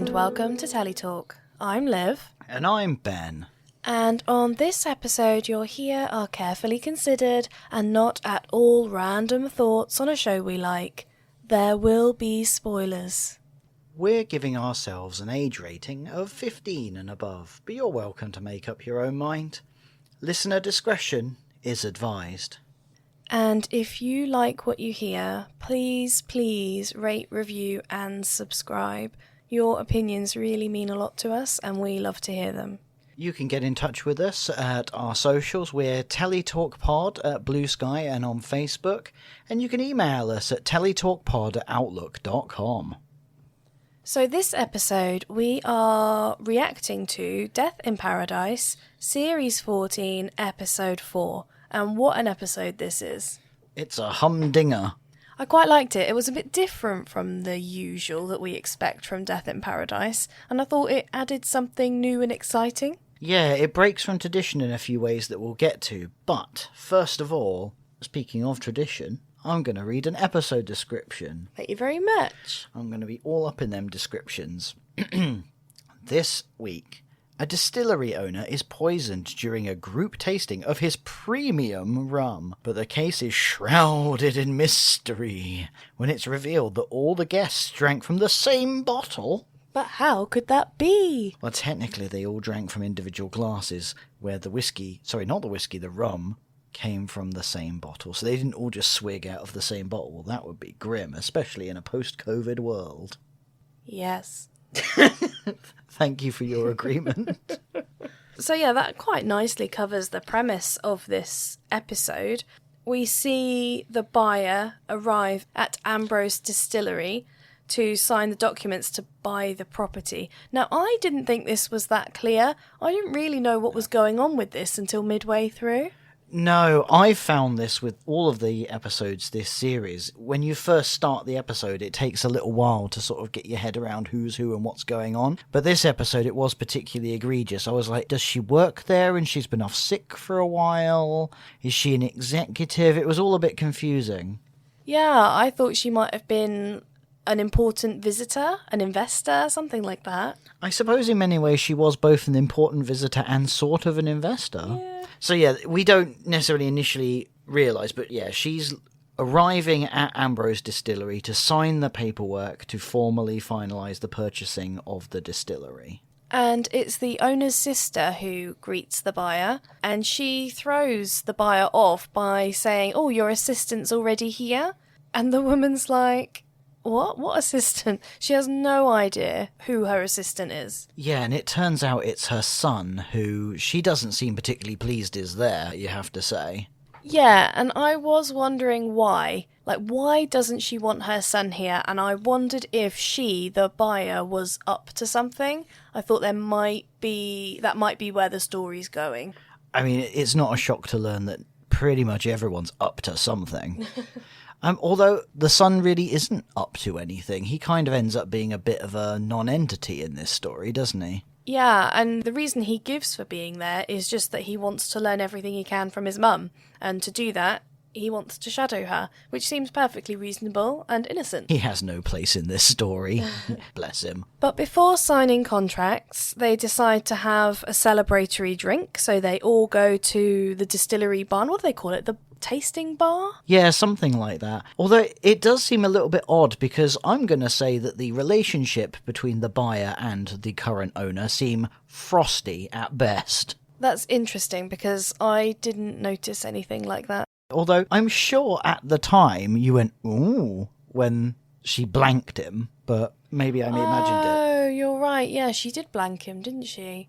and welcome to Teletalk. I'm Liv. And I'm Ben. And on this episode you'll hear our carefully considered and not at all random thoughts on a show we like. There will be spoilers. We're giving ourselves an age rating of 15 and above, but you're welcome to make up your own mind. Listener discretion is advised. And if you like what you hear, please rate, review and subscribe. Your opinions really mean a lot to us and we love to hear them. You can get in touch with us at our socials. We're TeletalkPod at Blue Sky and on Facebook. And you can email us at teletalkpod@outlook.com. So this episode we are reacting to Death in Paradise, Series 14, Episode 4. And what an episode this is. It's a humdinger. I quite liked it. It was a bit different from the usual that we expect from Death in Paradise, and I thought it added something new and exciting. Yeah, it breaks from tradition in a few ways that we'll get to. But, first of all, speaking of tradition, I'm going to read an episode description. Thank you very much. I'm going to be all up in them descriptions. This week, a distillery owner is poisoned during a group tasting of his premium rum, but the case is shrouded in mystery when it's revealed that all the guests drank from the same bottle. But how could that be? Well, technically they all drank from individual glasses, where the rum came from the same bottle. So they didn't all just swig out of the same bottle. Well, that would be grim, especially in a post-COVID world. Yes. Thank you for your agreement. So yeah, that quite nicely covers the premise of this episode. We see the buyer arrive at Ambrose Distillery to sign the documents to buy the property. Now, I didn't think this was that clear. I didn't really know what was going on with this until midway through. No, I found this with all of the episodes this series. When you first start the episode, it takes a little while to sort of get your head around who's who and what's going on. But this episode, it was particularly egregious. I was like, does she work there and she's been off sick for a while? Is she an executive? It was all a bit confusing. Yeah, I thought she might have been an important visitor, an investor, something like that. I suppose in many ways she was both an important visitor and sort of an investor. Yeah. So yeah, we don't necessarily initially realise, but yeah, she's arriving at Ambrose Distillery to sign the paperwork to formally finalise the purchasing of the distillery. And it's the owner's sister who greets the buyer, and she throws the buyer off by saying, "Oh, your assistant's already here?" And the woman's like, What? What assistant? She has no idea who her assistant is. Yeah, and it turns out it's her son, who she doesn't seem particularly pleased is there, you have to say. Yeah, and I was wondering why. Like, why doesn't she want her son here? And I wondered if she, the buyer, was up to something. I thought that might be where the story's going. I mean, it's not a shock to learn that pretty much everyone's up to something. Although the son really isn't up to anything. He kind of ends up being a bit of a non-entity in this story, doesn't he? Yeah, and the reason he gives for being there is just that he wants to learn everything he can from his mum. And to do that, he wants to shadow her, which seems perfectly reasonable and innocent. He has no place in this story. Bless him. But before signing contracts, they decide to have a celebratory drink. So they all go to the distillery barn. What do they call it? The tasting bar? Yeah, something like that. Although it does seem a little bit odd, because I'm going to say that the relationship between the buyer and the current owner seem frosty at best. That's interesting, because I didn't notice anything like that. Although I'm sure at the time you went, ooh, when she blanked him, but maybe I imagined it. Oh, you're right. Yeah, she did blank him, didn't she?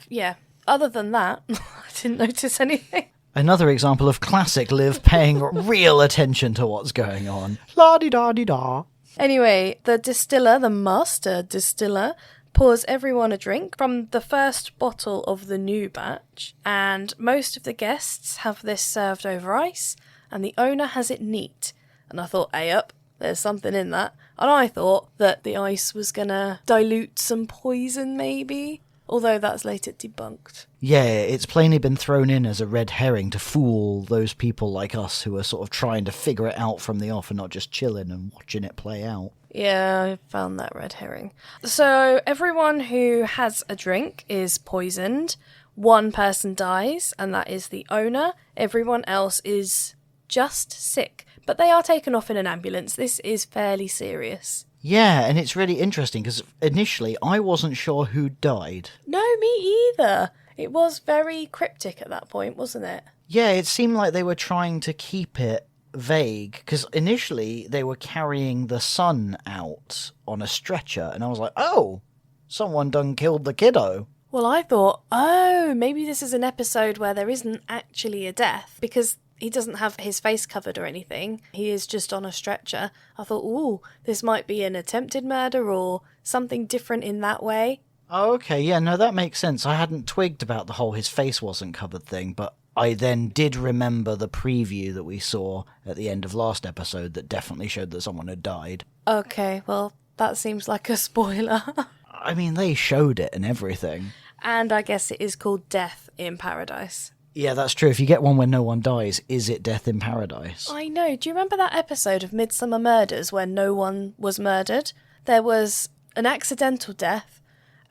Yeah, other than that, I didn't notice anything. Another example of classic Liv paying real attention to what's going on. La-di-da-di-da. Anyway, the master distiller, pours everyone a drink from the first bottle of the new batch, and most of the guests have this served over ice, and the owner has it neat. And I thought, hey up, there's something in that. And I thought that the ice was gonna dilute some poison, maybe. Although that's later debunked. Yeah, it's plainly been thrown in as a red herring to fool those people like us who are sort of trying to figure it out from the off and not just chilling and watching it play out. Yeah, I found that red herring. So everyone who has a drink is poisoned. One person dies, and that is the owner. Everyone else is just sick, but they are taken off in an ambulance. This is fairly serious. Yeah, and it's really interesting because initially I wasn't sure who died. No, me either. It was very cryptic at that point, wasn't it? Yeah, it seemed like they were trying to keep it vague because initially they were carrying the son out on a stretcher, and I was like, oh, someone done killed the kiddo. Well, I thought, oh, maybe this is an episode where there isn't actually a death because he doesn't have his face covered or anything. He is just on a stretcher. I thought, ooh, this might be an attempted murder or something different in that way. Oh, okay, yeah, no, that makes sense. I hadn't twigged about the whole his face wasn't covered thing, but I then did remember the preview that we saw at the end of last episode that definitely showed that someone had died. Okay, well, that seems like a spoiler. I mean, they showed it and everything. And I guess it is called Death in Paradise. Yeah, that's true. If you get one where no one dies, is it Death in Paradise? I know. Do you remember that episode of Midsummer Murders where no one was murdered? There was an accidental death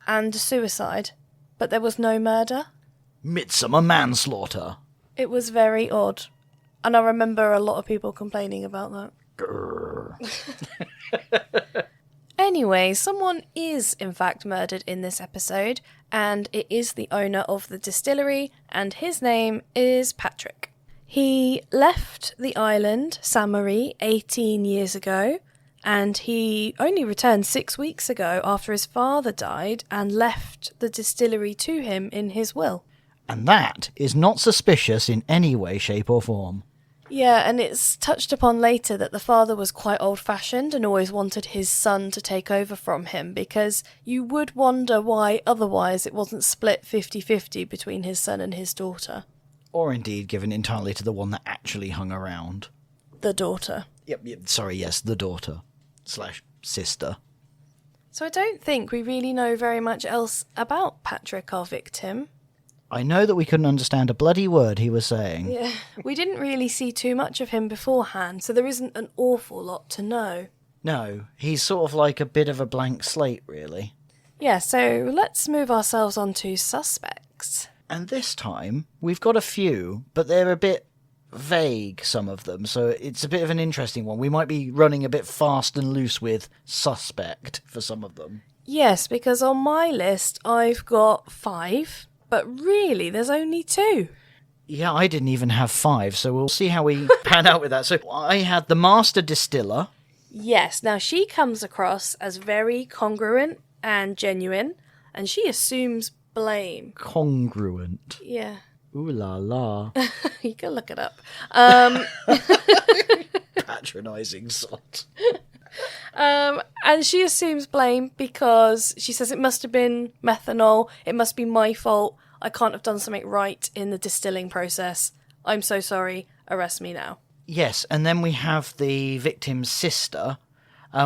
and a suicide, but there was no murder. Midsummer manslaughter. It was very odd. And I remember a lot of people complaining about that. Grrr. Anyway, someone is in fact murdered in this episode, and it is the owner of the distillery, and his name is Patrick. He left the island, Saint-Marie, 18 years ago, and he only returned 6 weeks ago after his father died and left the distillery to him in his will. And that is not suspicious in any way, shape or form. Yeah, and it's touched upon later that the father was quite old-fashioned and always wanted his son to take over from him, because you would wonder why otherwise it wasn't split 50-50 between his son and his daughter. Or indeed given entirely to the one that actually hung around. The daughter. Yep, sorry, yes, the daughter. / sister. So I don't think we really know very much else about Patrick, our victim. I know that we couldn't understand a bloody word he was saying. Yeah, we didn't really see too much of him beforehand, so there isn't an awful lot to know. No, he's sort of like a bit of a blank slate, really. Yeah, so let's move ourselves on to suspects. And this time, we've got a few, but they're a bit vague, some of them, so it's a bit of an interesting one. We might be running a bit fast and loose with suspect for some of them. Yes, because on my list I've got 5, but really there's only 2. Yeah, I didn't even have 5, so we'll see how we pan out with that. So I had the master distiller. Yes, now she comes across as very congruent and genuine, and she assumes blame. Congruent. Yeah. Ooh la la. You can look it up. Patronising sot. And she assumes blame because she says it must have been methanol, it must be my fault, I can't have done something right in the distilling process. I'm so sorry, arrest me now. Yes, and then we have the victim's sister.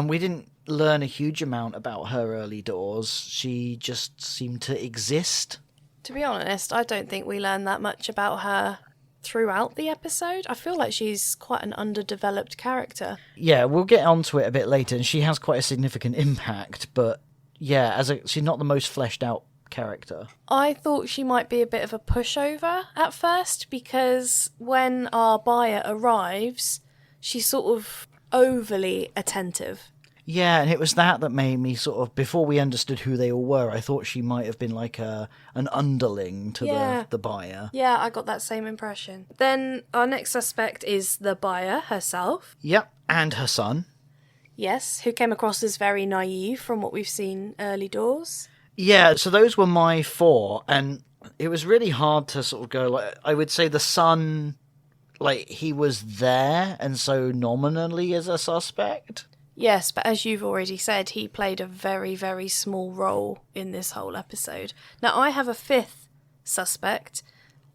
We didn't learn a huge amount about her early doors. She just seemed to exist. To be honest, I don't think we learn that much about her throughout the episode. I feel like she's quite an underdeveloped character. Yeah, we'll get onto it a bit later, and she has quite a significant impact, but yeah, she's not the most fleshed out character. I thought she might be a bit of a pushover at first, because when our buyer arrives, she's sort of overly attentive. Yeah, and it was that made me sort of, before we understood who they all were, I thought she might have been like an underling to the buyer. Yeah, I got that same impression. Then our next suspect is the buyer herself. Yep, and her son. Yes, who came across as very naive from what we've seen early doors. Yeah, so those were my 4, and it was really hard to sort of go, like, I would say the son, like, he was there, and so nominally as a suspect. Yes, but as you've already said, he played a very, very small role in this whole episode. Now, I have a 5th suspect,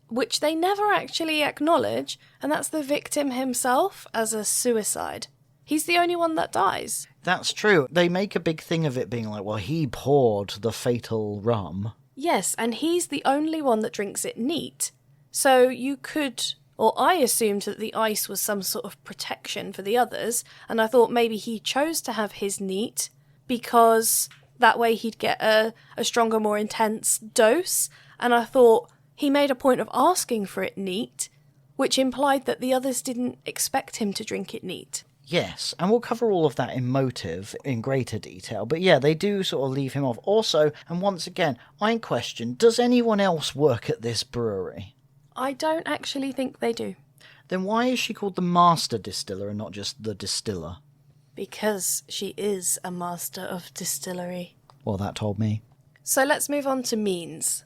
which they never actually acknowledge, and that's the victim himself as a suicide. He's the only one that dies. That's true. They make a big thing of it being like, well, he poured the fatal rum. Yes, and he's the only one that drinks it neat. So you could or I assumed that the ice was some sort of protection for the others, and I thought maybe he chose to have his neat because that way he'd get a stronger, more intense dose, and I thought he made a point of asking for it neat, which implied that the others didn't expect him to drink it neat. Yes, and we'll cover all of that in motive in greater detail. But yeah, they do sort of leave him off. Also, and once again, I question, does anyone else work at this brewery? I don't actually think they do. Then why is she called the master distiller and not just the distiller? Because she is a master of distillery. Well, that told me. So let's move on to means.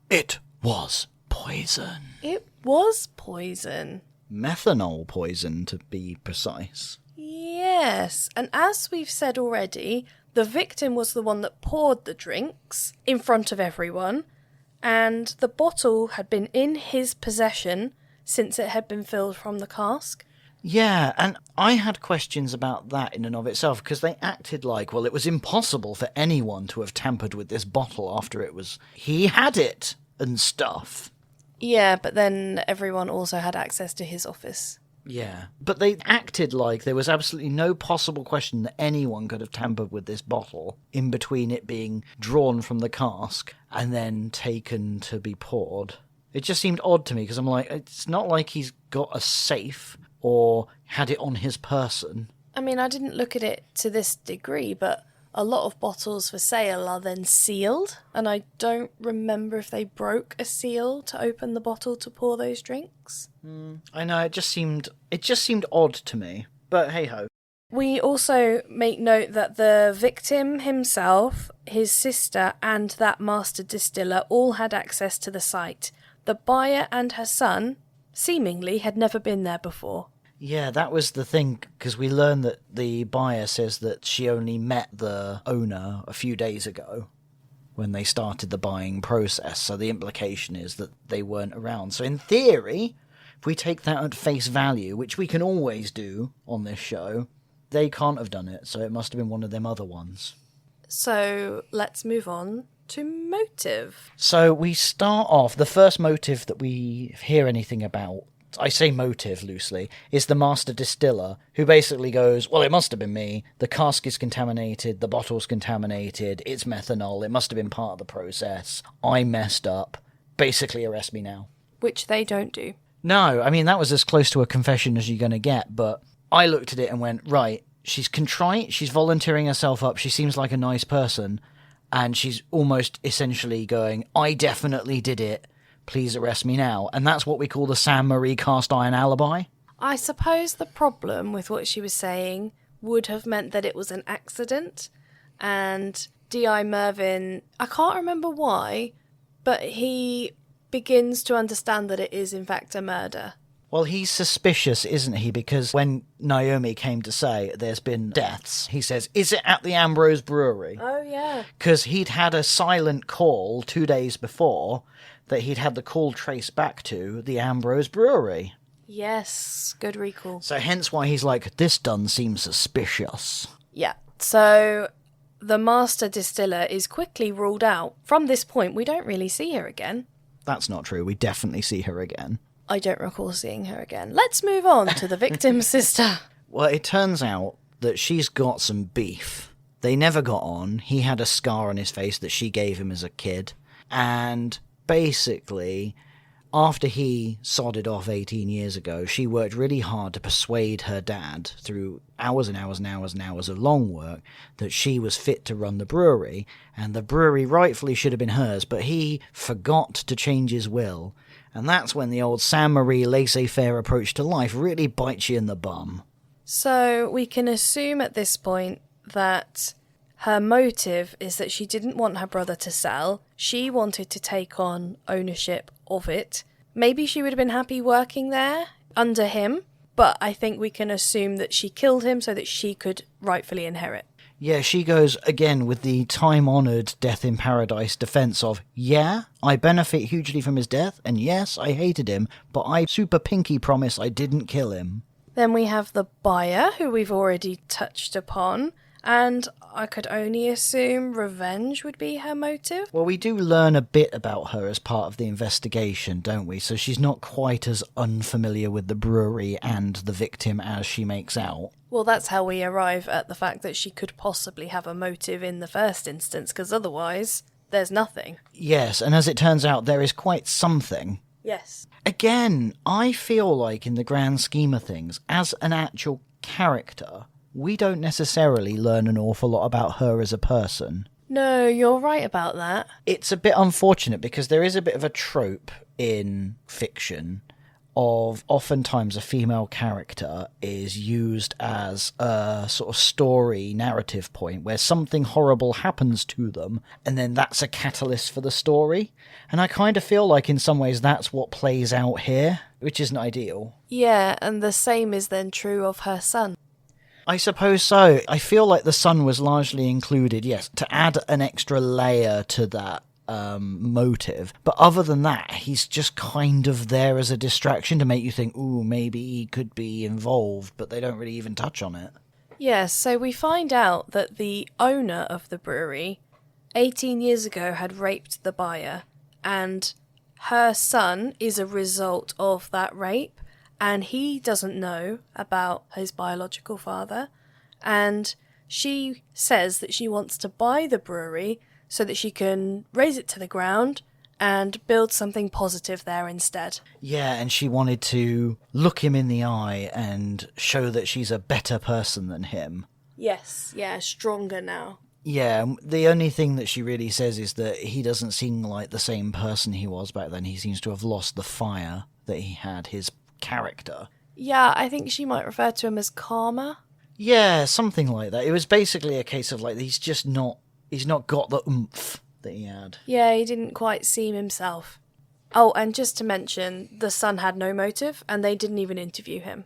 It was poison. It was poison. Methanol poison, to be precise. Yes, and as we've said already, the victim was the one that poured the drinks in front of everyone, and the bottle had been in his possession since it had been filled from the cask. Yeah, and I had questions about that in and of itself, because they acted like, well, it was impossible for anyone to have tampered with this bottle after he had it and stuff. Yeah, but then everyone also had access to his office. Yeah, but they acted like there was absolutely no possible question that anyone could have tampered with this bottle in between it being drawn from the cask and then taken to be poured. It just seemed odd to me because I'm like, it's not like he's got a safe or had it on his person. I mean, I didn't look at it to this degree, but a lot of bottles for sale are then sealed, and I don't remember if they broke a seal to open the bottle to pour those drinks. I know, it just seemed odd to me, but hey-ho. We also make note that the victim himself, his sister, and that master distiller all had access to the site. The buyer and her son, seemingly, had never been there before. Yeah, that was the thing, because we learned that the buyer says that she only met the owner a few days ago when they started the buying process, so the implication is that they weren't around. So in theory, if we take that at face value, which we can always do on this show, they can't have done it, so it must have been one of them other ones. So let's move on to motive. So we start off, the first motive that we hear anything about, I say motive loosely, is the master distiller, who basically goes, well, it must have been me, the cask is contaminated, the bottle's contaminated, it's methanol, it must have been part of the process, I messed up, basically arrest me now. Which they don't do. No, I mean, that was as close to a confession as you're going to get, but I looked at it and went, right, she's contrite, she's volunteering herself up, she seems like a nice person, and she's almost essentially going, I definitely did it, please arrest me now. And that's what we call the Sam Marie cast iron alibi. I suppose the problem with what she was saying would have meant that it was an accident, and D.I. Mervyn, I can't remember why, but he begins to understand that it is in fact a murder. Well, he's suspicious, isn't he? Because when Naomi came to say there's been deaths, he says, is it at the Ambrose Brewery? Oh, yeah. Because he'd had a silent call 2 days before that he'd had the call traced back to the Ambrose Brewery. Yes, good recall. So hence why he's like, this done seems suspicious. Yeah, so the master distiller is quickly ruled out. From this point, we don't really see her again. That's not true. We definitely see her again. I don't recall seeing her again. Let's move on to the victim's sister. Well, it turns out that she's got some beef. They never got on. He had a scar on his face that she gave him as a kid. And basically, after he sodded off 18 years ago, she worked really hard to persuade her dad through hours and hours and hours and hours of long work that she was fit to run the brewery, and the brewery rightfully should have been hers, but he forgot to change his will. And that's when the old Sam Marie laissez-faire approach to life really bites you in the bum. So we can assume at this point that her motive is that she didn't want her brother to sell. She wanted to take on ownership of it. Maybe she would have been happy working there under him, but I think we can assume that she killed him so that she could rightfully inherit. Yeah, she goes, again, with the time-honoured Death in Paradise defence of, yeah, I benefit hugely from his death, and yes, I hated him, but I super pinky promise I didn't kill him. Then we have the buyer, who we've already touched upon, And I could only assume revenge would be her motive. Well, we do learn a bit about her as part of the investigation, don't we? So she's not quite as unfamiliar with the brewery and the victim as she makes out. Well, that's how we arrive at the fact that she could possibly have a motive in the first instance, because otherwise, there's nothing. Yes, and as it turns out, there is quite something. Yes. Again, I feel like in the grand scheme of things, as an actual character, we don't necessarily learn an awful lot about her as a person. No, you're right about that. It's a bit unfortunate because there is a bit of a trope in fiction of oftentimes a female character is used as a sort of story narrative point where something horrible happens to them and then that's a catalyst for the story. And I kind of feel like in some ways that's what plays out here, which isn't ideal. Yeah, and the same is then true of her son. I suppose so. I feel like the son was largely included, yes, to add an extra layer to that motive. But other than that, he's just kind of there as a distraction to make you think, ooh, maybe he could be involved, but they don't really even touch on it. Yes, so we find out that the owner of the brewery 18 years ago had raped the buyer, and her son is a result of that rape, and he doesn't know about his biological father, and she says that she wants to buy the brewery so that she can raise it to the ground and build something positive there instead. Yeah, and she wanted to look him in the eye and show that she's a better person than him. Yes, yeah, stronger now. Yeah, the only thing that she really says is that he doesn't seem like the same person he was back then. He seems to have lost the fire that he had, his character. Yeah, I think she might refer to him as karma. Yeah, something like that. It was basically a case of like he's not got the oomph that he had. Yeah, he didn't quite seem himself. Oh, and just to mention, the son had no motive, and they didn't even interview him.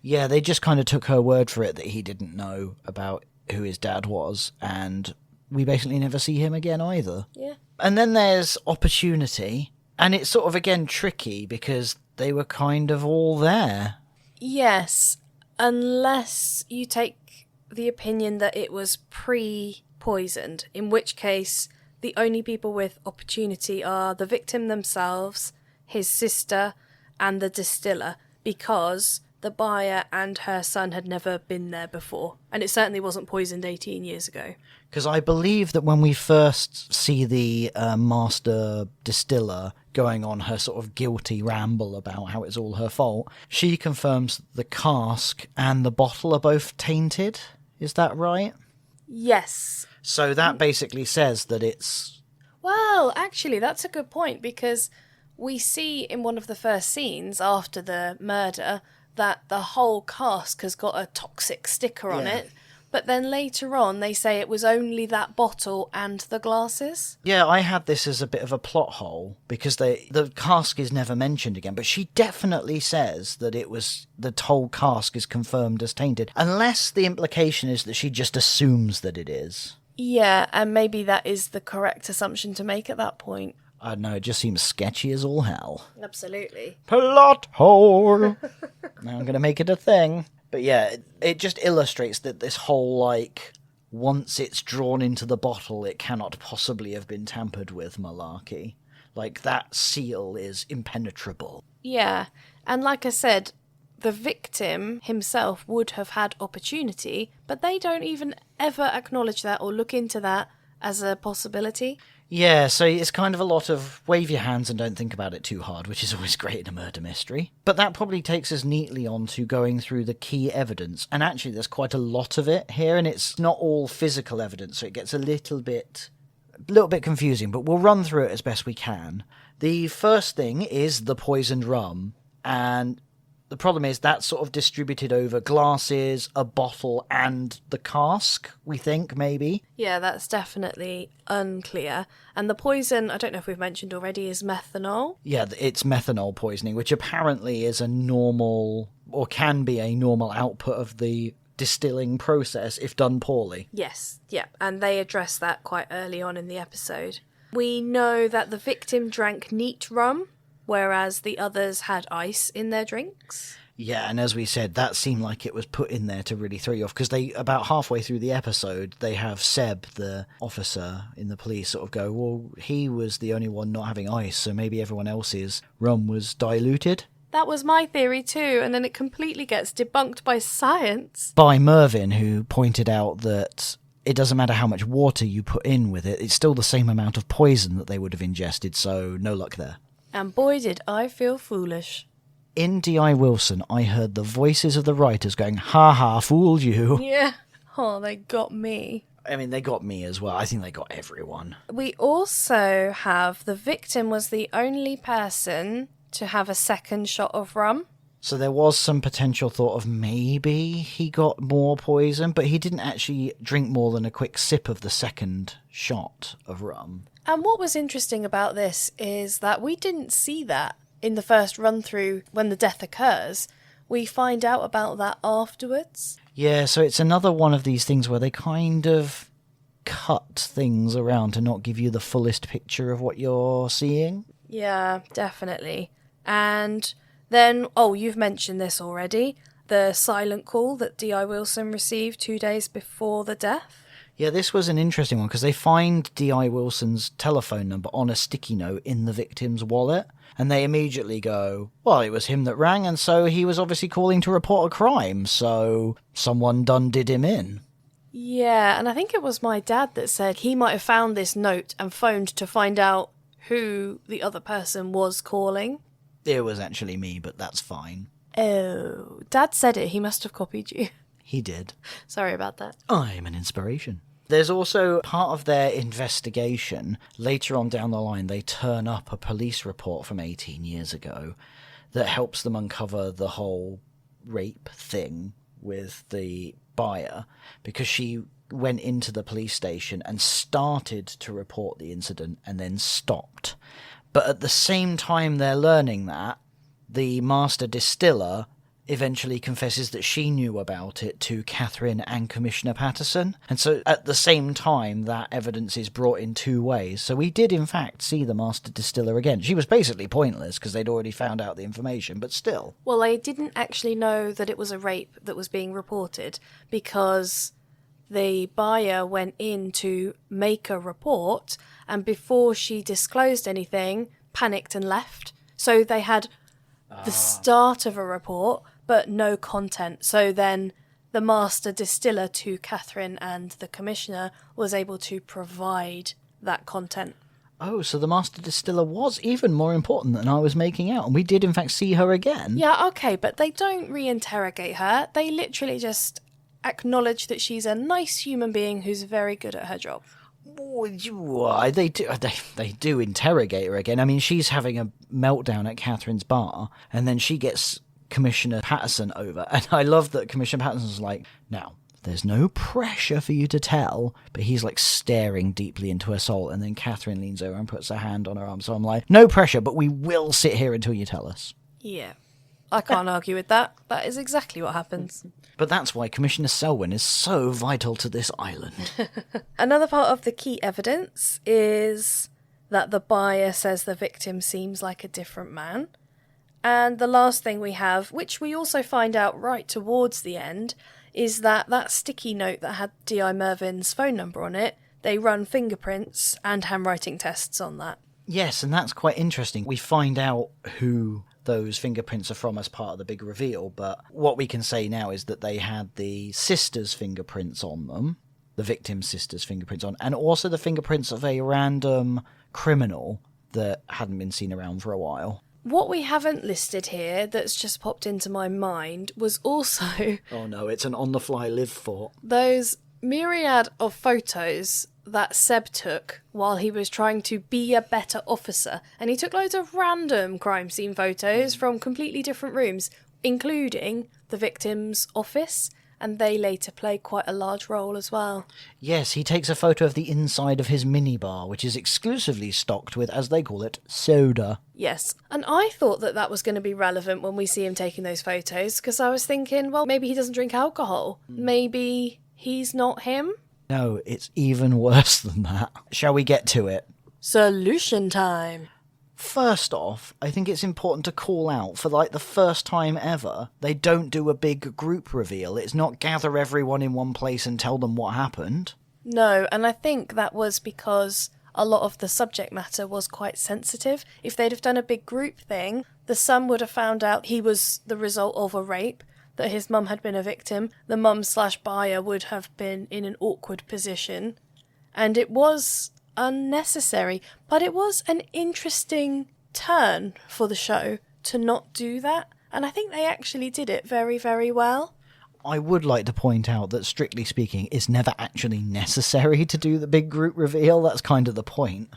Yeah, they just kind of took her word for it that he didn't know about who his dad was, and we basically never see him again either. Yeah. And then there's opportunity, and it's sort of, again, tricky because they were kind of all there. Yes, unless you take the opinion that it was pre-poisoned, in which case the only people with opportunity are the victim themselves, his sister, and the distiller, because the buyer and her son had never been there before, and it certainly wasn't poisoned 18 years ago. Because I believe that when we first see the master distiller going on her sort of guilty ramble about how it's all her fault, she confirms the cask and the bottle are both tainted. Is that right? Yes. So that basically says that it's... Well, actually, that's a good point, because we see in one of the first scenes after the murder that the whole cask has got a toxic sticker on it, but then later on they say it was only that bottle and the glasses. Yeah, I had this as a bit of a plot hole, because the cask is never mentioned again, but she definitely says that it was... the whole cask is confirmed as tainted, unless the implication is that she just assumes that it is. Yeah, and maybe that is the correct assumption to make at that point. I don't know, it just seems sketchy as all hell. Absolutely. Plot hole! Now I'm going to make it a thing. But yeah, it just illustrates that this whole, like, once it's drawn into the bottle, it cannot possibly have been tampered with malarkey. Like, that seal is impenetrable. Yeah, and like I said, the victim himself would have had opportunity, but they don't even ever acknowledge that or look into that as a possibility. Yeah, so it's kind of a lot of wave your hands and don't think about it too hard, which is always great in a murder mystery. But that probably takes us neatly on to going through the key evidence. And actually, there's quite a lot of it here, and it's not all physical evidence, so it gets a little bit confusing, but we'll run through it as best we can. The first thing is the poisoned rum, and the problem is that's sort of distributed over glasses, a bottle, and the cask, we think, maybe. Yeah, that's definitely unclear. And the poison, I don't know if we've mentioned already, is methanol. Yeah, it's methanol poisoning, which apparently is a normal, or can be a normal output of the distilling process if done poorly. Yes, yeah, and they address that quite early on in the episode. We know that the victim drank neat rum, whereas the others had ice in their drinks. Yeah, and as we said, that seemed like it was put in there to really throw you off, because they, about halfway through the episode, they have Seb, the officer in the police, sort of go, well, he was the only one not having ice, so maybe everyone else's rum was diluted. That was my theory too, and then it completely gets debunked by science. By Mervyn, who pointed out that it doesn't matter how much water you put in with it, it's still the same amount of poison that they would have ingested, so no luck there. And boy did I feel foolish. In D.I. Wilson, I heard the voices of the writers going, ha ha, fooled you. Yeah. Oh, they got me. I mean, they got me as well. I think they got everyone. We also have the victim was the only person to have a second shot of rum. So there was some potential thought of maybe he got more poison, but he didn't actually drink more than a quick sip of the second shot of rum. And what was interesting about this is that we didn't see that in the first run through when the death occurs. We find out about that afterwards. Yeah, so it's another one of these things where they kind of cut things around to not give you the fullest picture of what you're seeing. Yeah, definitely. And then, you've mentioned this already, the silent call that D.I. Wilson received 2 days before the death. Yeah, this was an interesting one because they find D.I. Wilson's telephone number on a sticky note in the victim's wallet, and they immediately go, well, it was him that rang, and so he was obviously calling to report a crime, so someone did him in. Yeah, and I think it was my dad that said he might have found this note and phoned to find out who the other person was calling. It was actually me, but that's fine. Oh, Dad said it. He must have copied you. He did. Sorry about that. I'm an inspiration. There's also part of their investigation. Later on down the line, they turn up a police report from 18 years ago that helps them uncover the whole rape thing with the buyer, because she went into the police station and started to report the incident and then stopped. But at the same time they're learning that, the master distiller eventually confesses that she knew about it to Catherine and Commissioner Patterson. And so at the same time, that evidence is brought in two ways. So we did, in fact, see the master distiller again. She was basically pointless because they'd already found out the information, but still. Well, I didn't actually know that it was a rape that was being reported because the buyer went in to make a report, and before she disclosed anything, panicked and left. So they had the start of a report, but no content. So then the master distiller to Catherine and the commissioner was able to provide that content. Oh, so the master distiller was even more important than I was making out, and we did in fact see her again. Yeah, okay, but they don't re-interrogate her. They literally just acknowledge that she's a nice human being who's very good at her job. They do interrogate her again. I mean, she's having a meltdown at Catherine's bar, and then she gets Commissioner Patterson over. And I love that Commissioner Patterson's like, now, there's no pressure for you to tell, but he's like staring deeply into her soul. And then Catherine leans over and puts her hand on her arm. So I'm like, no pressure, but we will sit here until you tell us. Yeah, I can't argue with that. That is exactly what happens. But that's why Commissioner Selwyn is so vital to this island. Another part of the key evidence is that the buyer says the victim seems like a different man. And the last thing we have, which we also find out right towards the end, is that sticky note that had D.I. Mervyn's phone number on it, they run fingerprints and handwriting tests on that. Yes, and that's quite interesting. We find out who those fingerprints are from as part of the big reveal, but what we can say now is that they had the sister's fingerprints on them, the victim's sister's fingerprints on, and also the fingerprints of a random criminal that hadn't been seen around for a while. What we haven't listed here that's just popped into my mind was also... Oh no, it's an on-the-fly Liv thought. Those myriad of photos that Seb took while he was trying to be a better officer. And he took loads of random crime scene photos from completely different rooms, including the victim's office, and they later play quite a large role as well. Yes, he takes a photo of the inside of his minibar, which is exclusively stocked with, as they call it, soda. Yes, and I thought that was going to be relevant when we see him taking those photos, because I was thinking, well, maybe he doesn't drink alcohol. Maybe he's not him? No, it's even worse than that. Shall we get to it? Solution time. First off, I think it's important to call out for like the first time ever, they don't do a big group reveal. It's not gather everyone in one place and tell them what happened. No, and I think that was because a lot of the subject matter was quite sensitive. If they'd have done a big group thing, the son would have found out he was the result of a rape, that his mum had been a victim. The mum/buyer would have been in an awkward position. And it was unnecessary, but it was an interesting turn for the show to not do that, and I think they actually did it very, very well. I would like to point out that, strictly speaking, it's never actually necessary to do the big group reveal. That's kind of the point.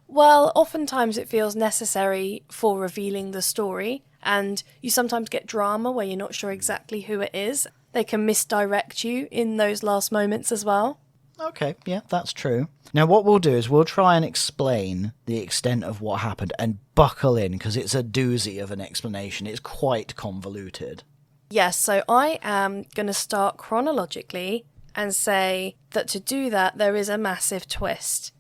Well, oftentimes it feels necessary for revealing the story, and you sometimes get drama where you're not sure exactly who it is. They can misdirect you in those last moments as well. Okay, yeah, that's true. Now what we'll do is we'll try and explain the extent of what happened, and buckle in, because it's a doozy of an explanation. It's quite convoluted. Yes, so I am going to start chronologically and say that to do that there is a massive twist.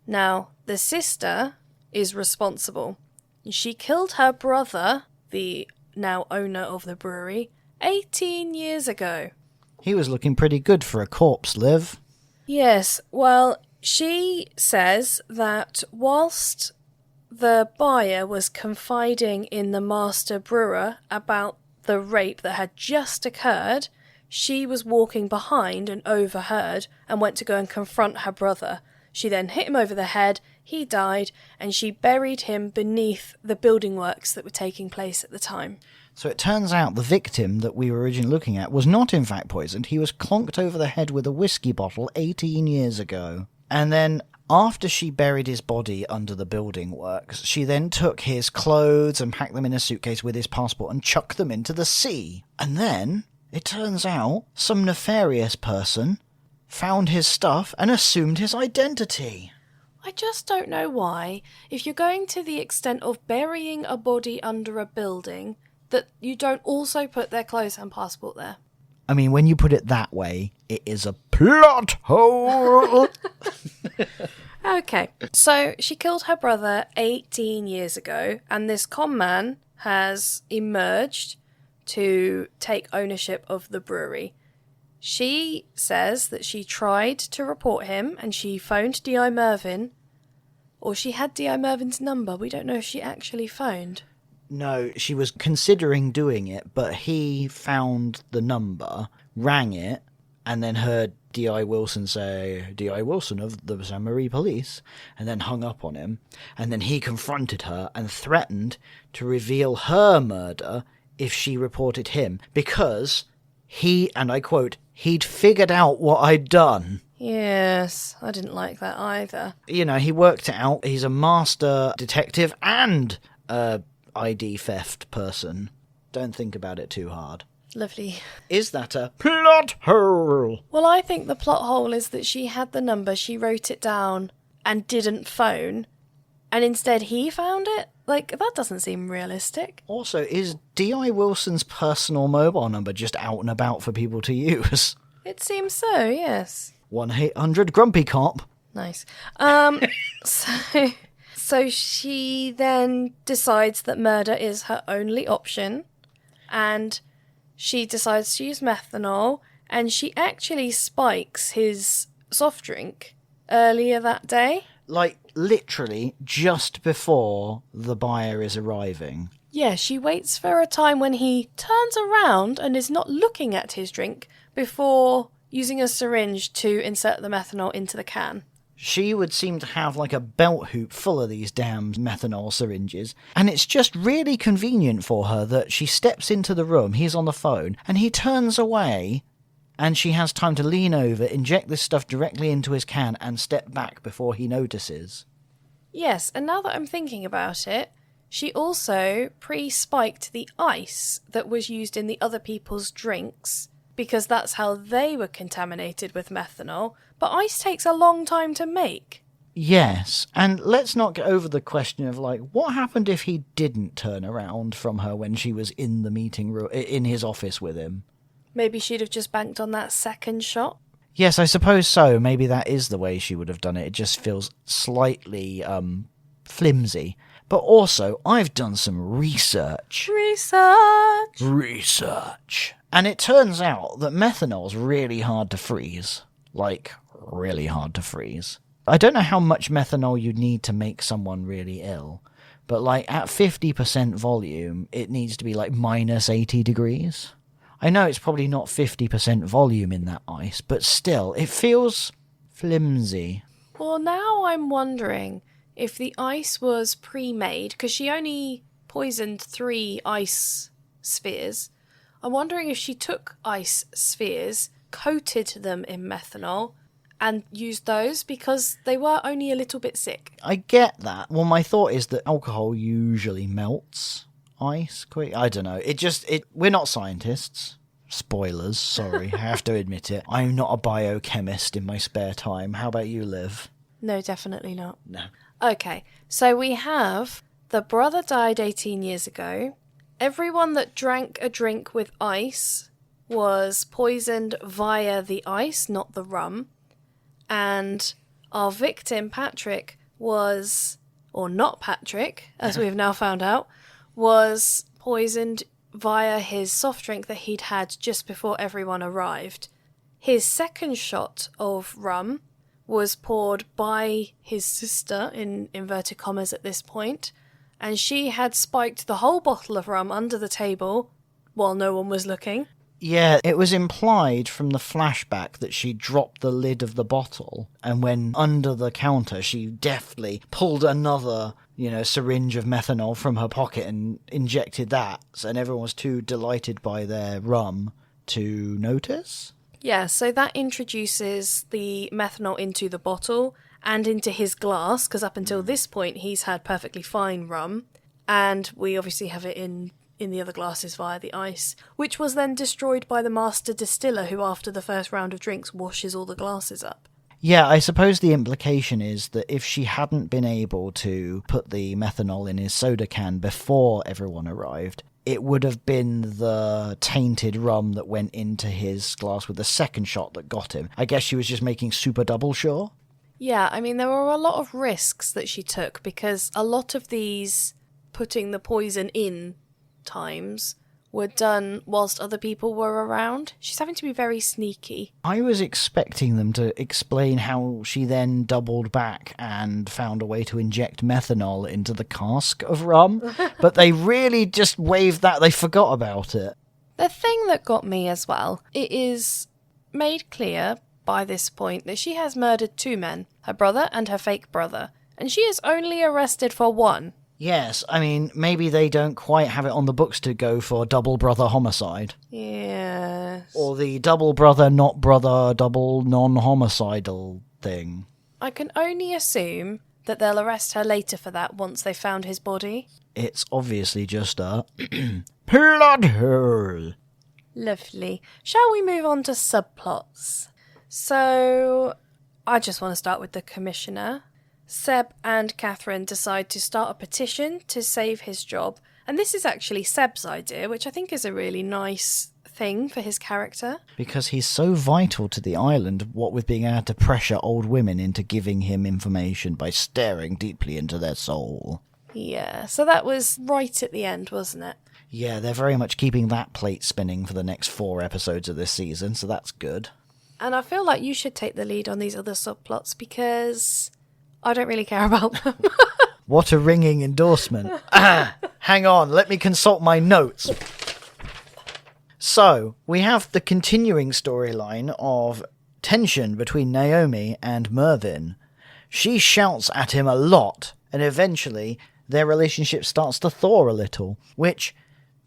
Now, the sister is responsible. She killed her brother, the now owner of the brewery, 18 years ago. He was looking pretty good for a corpse, Liv. Yes, well, she says that whilst the buyer was confiding in the master brewer about the rape that had just occurred, she was walking behind and overheard and went to go and confront her brother. She then hit him over the head, he died, and she buried him beneath the building works that were taking place at the time. So it turns out the victim that we were originally looking at was not in fact poisoned. He was clonked over the head with a whiskey bottle 18 years ago. And then, after she buried his body under the building works, she then took his clothes and packed them in a suitcase with his passport and chucked them into the sea. And then, it turns out, some nefarious person found his stuff and assumed his identity. I just don't know why, if you're going to the extent of burying a body under a building, that you don't also put their clothes and passport there. I mean, when you put it that way, it is a plot hole. Okay, so she killed her brother 18 years ago, and this con man has emerged to take ownership of the brewery. She says that she tried to report him, and she phoned D.I. Mervyn, or she had D.I. Mervyn's number. We don't know if she actually phoned. No, she was considering doing it, but he found the number, rang it, and then heard D.I. Wilson say, D.I. Wilson of the Saint Marie Police, and then hung up on him. And then he confronted her and threatened to reveal her murder if she reported him, because he, and I quote, he'd figured out what I'd done. Yes, I didn't like that either. You know, he worked it out. He's a master detective and ID theft person. Don't think about it too hard. Lovely. Is that a plot hole? Well, I think the plot hole is that she had the number, she wrote it down, and didn't phone, and instead he found it? Like, that doesn't seem realistic. Also, is D.I. Wilson's personal mobile number just out and about for people to use? It seems so, yes. 1-800-GRUMPY-COP. Nice. So she then decides that murder is her only option, and she decides to use methanol, and she actually spikes his soft drink earlier that day. Like, literally, just before the buyer is arriving. Yeah, she waits for a time when he turns around and is not looking at his drink before using a syringe to insert the methanol into the can. She would seem to have like a belt hoop full of these damn methanol syringes, and it's just really convenient for her that she steps into the room, he's on the phone, and he turns away, and she has time to lean over, inject this stuff directly into his can, and step back before he notices. Yes, and now that I'm thinking about it, she also pre-spiked the ice that was used in the other people's drinks, because that's how they were contaminated with methanol, but ice takes a long time to make. Yes, and let's not get over the question of, like, what happened if he didn't turn around from her when she was in the meeting room, in his office with him? Maybe she'd have just banked on that second shot? Yes, I suppose so. Maybe that is the way she would have done it. It just feels slightly flimsy. But also, I've done some research. Research. And it turns out that methanol's really hard to freeze. Like, really hard to freeze. I don't know how much methanol you'd need to make someone really ill. But, like, at 50% volume, it needs to be, like, minus 80 degrees. I know it's probably not 50% volume in that ice, but still, it feels flimsy. Well, now I'm wondering if the ice was pre-made, because she only poisoned 3 ice spheres. I'm wondering if she took ice spheres, coated them in methanol, and used those because they were only a little bit sick. I get that. Well, my thought is that alcohol usually melts ice quick. I don't know. We're not scientists. Spoilers, sorry. I have to admit it. I'm not a biochemist in my spare time. How about you, Liv? No, definitely not. No. Okay, so we have the brother died 18 years ago. Everyone that drank a drink with ice was poisoned via the ice, not the rum. And our victim, Patrick, was, or not Patrick, as we've now found out, was poisoned via his soft drink that he'd had just before everyone arrived. His second shot of rum was poured by his sister, in inverted commas at this point, and she had spiked the whole bottle of rum under the table while no one was looking. Yeah, it was implied from the flashback that she dropped the lid of the bottle, and when under the counter, she deftly pulled another, syringe of methanol from her pocket and injected that, and everyone was too delighted by their rum to notice. Yeah, so that introduces the methanol into the bottle and into his glass, because up until this point, he's had perfectly fine rum, and we obviously have it in the other glasses via the ice, which was then destroyed by the master distiller, who after the first round of drinks washes all the glasses up. Yeah, I suppose the implication is that if she hadn't been able to put the methanol in his soda can before everyone arrived, it would have been the tainted rum that went into his glass with the second shot that got him. I guess she was just making super double sure. Yeah, I mean, there were a lot of risks that she took, because a lot of these putting the poison in times were done whilst other people were around. She's having to be very sneaky. I was expecting them to explain how she then doubled back and found a way to inject methanol into the cask of rum, but they really just waved that. They forgot about it. The thing that got me as well, it is made clear by this point that she has murdered 2 men, her brother and her fake brother, and she is only arrested for 1. Yes, I mean, maybe they don't quite have it on the books to go for double brother homicide. Yes. Or the double brother, not brother, double non-homicidal thing. I can only assume that they'll arrest her later for that once they found his body. It's obviously just a plot hole. Lovely. Shall we move on to subplots? So, I just want to start with the commissioner. Seb and Catherine decide to start a petition to save his job. And this is actually Seb's idea, which I think is a really nice thing for his character. Because he's so vital to the island, what with being able to pressure old women into giving him information by staring deeply into their soul. Yeah, so that was right at the end, wasn't it? Yeah, they're very much keeping that plate spinning for the next 4 episodes of this season, so that's good. And I feel like you should take the lead on these other subplots, because I don't really care about them. What a ringing endorsement. Hang on, let me consult my notes. So, we have the continuing storyline of tension between Naomi and Mervyn. She shouts at him a lot, and eventually their relationship starts to thaw a little, which,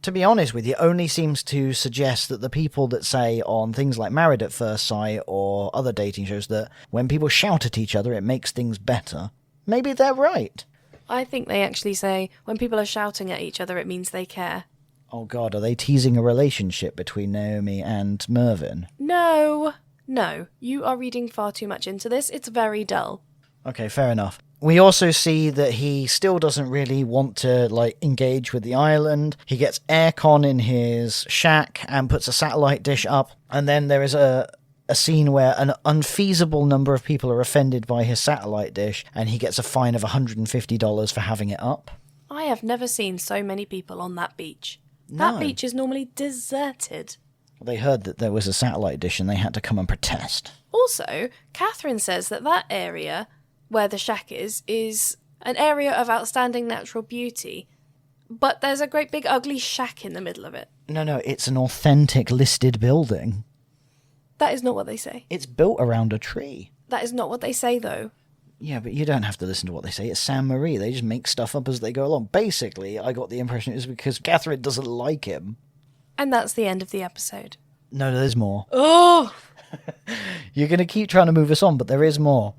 to be honest with you, only seems to suggest that the people that say on things like Married at First Sight or other dating shows that when people shout at each other it makes things better, maybe they're right. I think they actually say when people are shouting at each other it means they care. Oh god, are they teasing a relationship between Naomi and Mervyn? No, you are reading far too much into this. It's very dull. Okay, fair enough. We also see that he still doesn't really want to, engage with the island. He gets aircon in his shack and puts a satellite dish up. And then there is a scene where an unfeasible number of people are offended by his satellite dish, and he gets a fine of $150 for having it up. have never seen so many people on that beach. No. That beach is normally deserted. They heard that there was a satellite dish and they had to come and protest. Also, Catherine says that area where the shack is an area of outstanding natural beauty, but there's a great big ugly shack in the middle of it. No, it's an authentic listed building. That is not what they say. It's built around a tree. That is not what they say, though. Yeah, but you don't have to listen to what they say. It's Sam Marie. They just make stuff up as they go along. Basically, I got the impression it was because Catherine doesn't like him. And that's the end of the episode. No, there's more. Oh! You're going to keep trying to move us on, but there is more.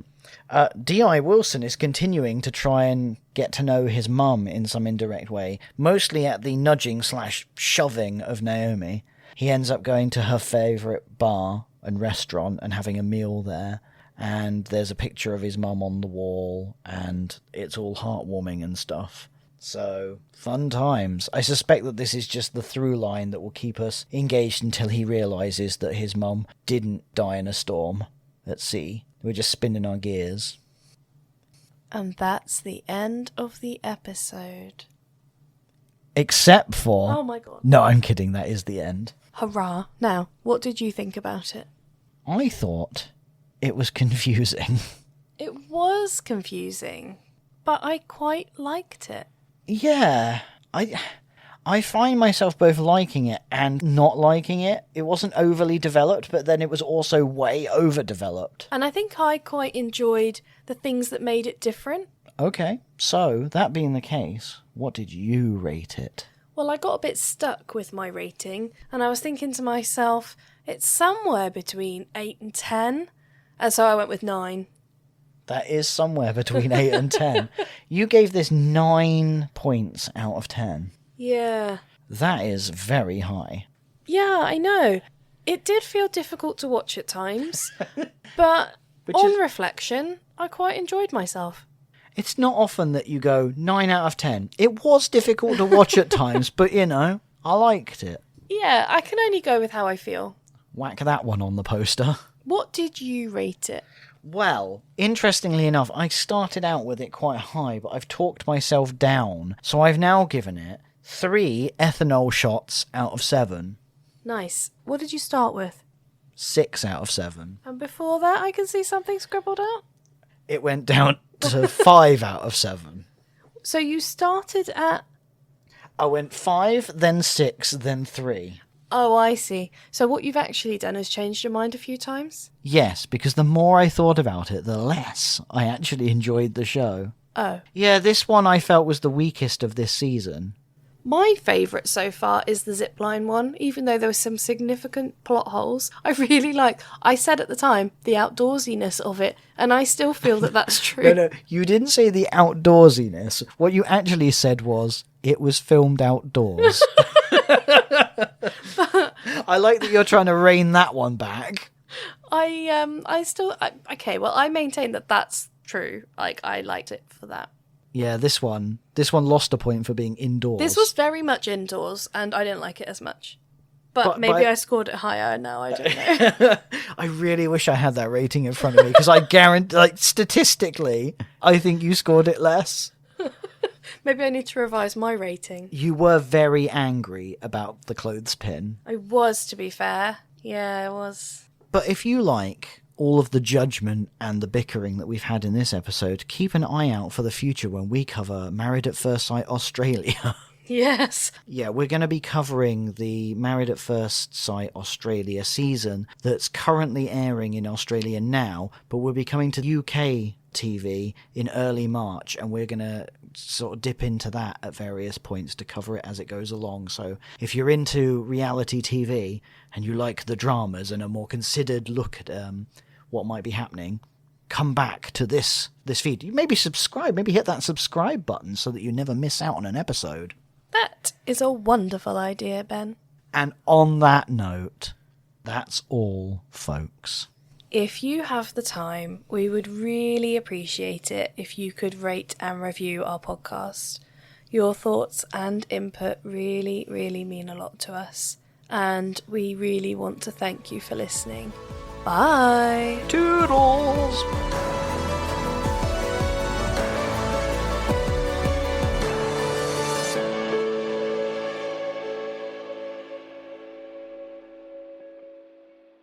D.I. Wilson is continuing to try and get to know his mum in some indirect way, mostly at the nudging/shoving of Naomi. He ends up going to her favourite bar and restaurant and having a meal there, and there's a picture of his mum on the wall, and it's all heartwarming and stuff. So, fun times. I suspect that this is just the through line that will keep us engaged until he realises that his mum didn't die in a storm at sea. We're just spinning our gears. And that's the end of the episode. Except for... Oh my god. No, I'm kidding. That is the end. Hurrah. Now, what did you think about it? I thought it was confusing. It was confusing, but I quite liked it. Yeah, I find myself both liking it and not liking it. It wasn't overly developed, but then it was also way overdeveloped. And I think I quite enjoyed the things that made it different. Okay, so that being the case, what did you rate it? Well, I got a bit stuck with my rating, and I was thinking to myself, it's somewhere between 8 and 10, and so I went with 9. That is somewhere between 8 and 10. You gave this 9 points out of 10. Yeah. That is very high. Yeah, I know. It did feel difficult to watch at times, but reflection, I quite enjoyed myself. It's not often that you go 9 out of 10. It was difficult to watch at times, but, I liked it. Yeah, I can only go with how I feel. Whack that one on the poster. What did you rate it? Well, interestingly enough, I started out with it quite high, but I've talked myself down. So I've now given it 3 ethanol shots out of 7. Nice. What did you start with? 6 out of 7. And before that, I can see something scribbled out. It went down to 5 out of 7. So you started at... I went 5, then 6, then 3. Oh, I see. So what you've actually done is changed your mind a few times? Yes, because the more I thought about it, the less I actually enjoyed the show. Oh. Yeah, this one I felt was the weakest of this season. My favourite so far is the zipline one, even though there were some significant plot holes. I said at the time, the outdoorsiness of it, and I still feel that that's true. No, you didn't say the outdoorsiness. What you actually said was, it was filmed outdoors. I like that you're trying to rein that one back. I maintain that that's true. I liked it for that. Yeah, this one lost a point for being indoors. This was very much indoors, and I didn't like it as much. But maybe I scored it higher now, I don't know. I really wish I had that rating in front of me, because I guarantee, statistically, I think you scored it less. Maybe I need to revise my rating. You were very angry about the clothespin. I was, to be fair. Yeah, I was. But if you like all of the judgment and the bickering that we've had in this episode, keep an eye out for the future when we cover Married at First Sight Australia. Yes. Yeah, we're going to be covering the Married at First Sight Australia season that's currently airing in Australia now, but we'll be coming to UK TV in early March, and we're going to sort of dip into that at various points to cover it as it goes along. So if you're into reality TV and you like the dramas and a more considered look at what might be happening, come back to this feed. You maybe subscribe, maybe hit that subscribe button so that you never miss out on an episode. That is a wonderful idea, Ben. And on that note, that's all, folks. If you have the time, we would really appreciate it if you could rate and review our podcast. Your thoughts and input really, really mean a lot to us, and we really want to thank you for listening. Bye! Toodles!